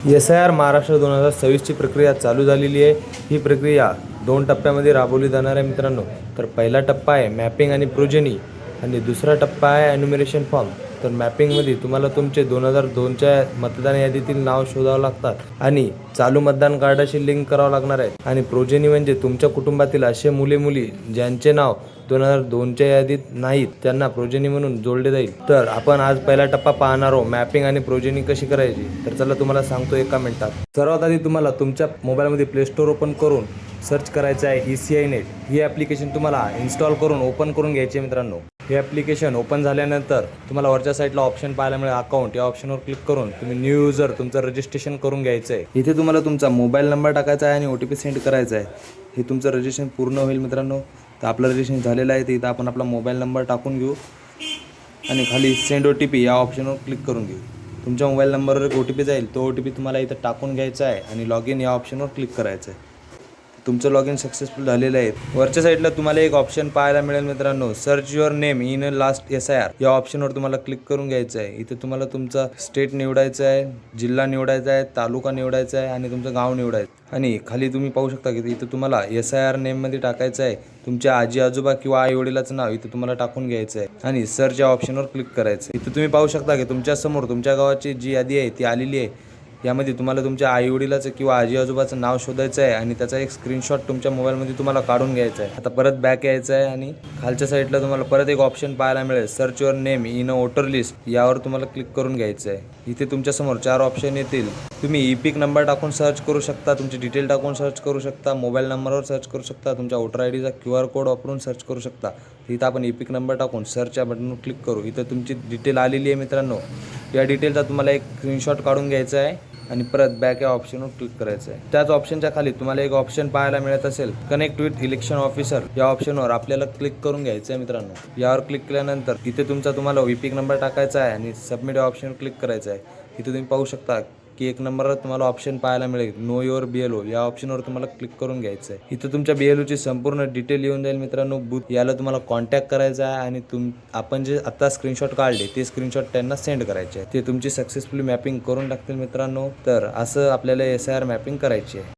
SIR Maharashtra 2026ची प्रक्रिया चालू झालेली आहे। ही प्रक्रिया 2 टप्प्यामध्ये राबवली जाणार आहे मित्रांनो। तर पहिला टप्पा आहे मॅपिंग आणि प्रोजेनी आणि दुसरा टप्पा आहे एन्युमरेशन फॉर्म। तर मॅपिंगमध्ये तुम्हाला तुमचे 2002च्या मतदान यादीतील नाव शोधावं लागतात आणि चालू मतदान कार्डाशी लिंक करावं लागणार आहे। आणि प्रोजेनी म्हणजे तुमच्या कुटुंबातील असे मुले-मुली ज्यांचे नाव 2002च्या यादीत नाहीत त्यांना प्रोजेनी म्हणून जोडले जाईल। तर आपण आज पहिला टप्पा पाहणार आहोत, मॅपिंग आणि प्रोजेनी कशी करायची। तर चला तुम्हाला सांगतो एका मिनिटात। सर्वात आधी तुम्हाला तुमच्या मोबाईलमध्ये प्ले स्टोअर ओपन करून सर्च करायचं आहे ECI नेट। ही ॲप्लिकेशन तुम्हाला इन्स्टॉल करून ओपन करून घ्यायची आहे मित्रांनो। हे ॲप्लिकेशन ओपन झाल्यानंतर तुम्हाला वरच्या साईडला ऑप्शन पाहायला मिळेल अकाउंट। या ऑप्शनवर क्लिक करून तुम्ही न्यू यूजर तुमचं रजिस्ट्रेशन करून घ्यायचं आहे। इथे तुम्हाला तुमचा मोबाईल नंबर टाकायचा आहे आणि OTP सेंड करायचा आहे। हे तुमचं रजिस्ट्रेशन पूर्ण होईल मित्रांनो। तर आपलं रजिस्ट्रेशन झालेलं आहे। तर इथं आपण आपला मोबाईल नंबर टाकून घेऊ आणि खाली सेंड OTP या ऑप्शनवर क्लिक करून घेऊ। तुमच्या मोबाईल नंबरवर एक OTP जाईल। तो OTP तुम्हाला इथं टाकून घ्यायचा आहे आणि लॉग इन या ऑप्शनवर क्लिक करायचं आहे। तुमचं लॉग इन सक्सेसफुल झालेलं आहे। वरच्या साईडला तुम्हाला एक ऑप्शन पाहायला मिळेल मित्रांनो, search your name in last SIR या ऑप्शनवर तुम्हाला क्लिक करून घ्यायचं आहे। इथे तुम्हाला तुमचा स्टेट निवडायचा आहे, जिल्हा निवडायचा आहे, तालुका निवडायचा आहे आणि तुमचं गाव निवडायचं आणि खाली तुम्ही पाहू शकता की इथं तुम्हाला SIR नेममध्ये टाकायचं आहे तुमच्या आजी आजोबा किंवा आई वडिलाचं नाव इथं तुम्हाला टाकून घ्यायचं आहे आणि सर्च या ऑप्शनवर क्लिक करायचं। इथं तुम्ही पाहू शकता की तुमच्या समोर तुमच्या गावाची जी यादी आहे ती आलेली आहे। यामध्ये तुम्हाला तुमच्या आई वडिलाचं किंवा आजी आजोबाचं नाव शोधायचं आहे आणि त्याचा एक स्क्रीनशॉट तुमच्या मोबाईलमध्ये तुम्हाला काढून घ्यायचा आहे। आता परत बॅक यायचं आहे आणि खालच्या साईडला तुम्हाला परत एक ऑप्शन पाहायला मिळेल, search your name in voter list यावर तुम्हाला क्लिक करून घ्यायचं आहे। इथे तुमच्यासमोर 4 ऑप्शन येतील। तुम्ही EPIC नंबर टाकून सर्च करू शकता, तुमचे डिटेल टाकून सर्च करू शकता, मोबाईल नंबरवर सर्च करू शकता, तुमच्या वोटर IDचा QR कोड वापरून सर्च करू शकता। इथं आपण EPIC नंबर टाकून सर्च या बटनवर क्लिक करू। इथं तुमची डिटेल आलेली आहे मित्रांनो। या डिटेलचा तुम्हाला एक स्क्रीनशॉट काढून घ्यायचा आहे आणि परत बॅक या ऑप्शनवर क्लिक करायचं आहे। त्याच ऑप्शनच्या खाली तुम्हाला एक ऑप्शन पाहायला मिळत असेल, कनेक्ट विथ इलेक्शन ऑफिसर या ऑप्शनवर आपल्याला क्लिक करून घ्यायचं आहे मित्रांनो। यावर क्लिक केल्यानंतर इथे तुम्हाला EPIC नंबर टाकायचा आहे आणि सबमिट या ऑप्शनवर क्लिक करायचं आहे। इथे तुम्ही पाहू शकता की एक नंबरवर तुम्हाला ऑप्शन पाहायला मिळेल, नो युअर BLO या ऑप्शनवर तुम्हाला क्लिक करून घ्यायचं आहे। इथं तुमच्या BLOची संपूर्ण डिटेल येऊन जाईल मित्रांनो। बूथ याला तुम्हाला कॉन्टॅक्ट करायचा आहे आणि आपण जे आता स्क्रीनशॉट काढले ते स्क्रीनशॉट त्यांना सेंड करायचे आहे। ते तुमची सक्सेसफुली मॅपिंग करून टाकतील मित्रांनो। तर असं आपल्याला SIR मॅपिंग करायची आहे।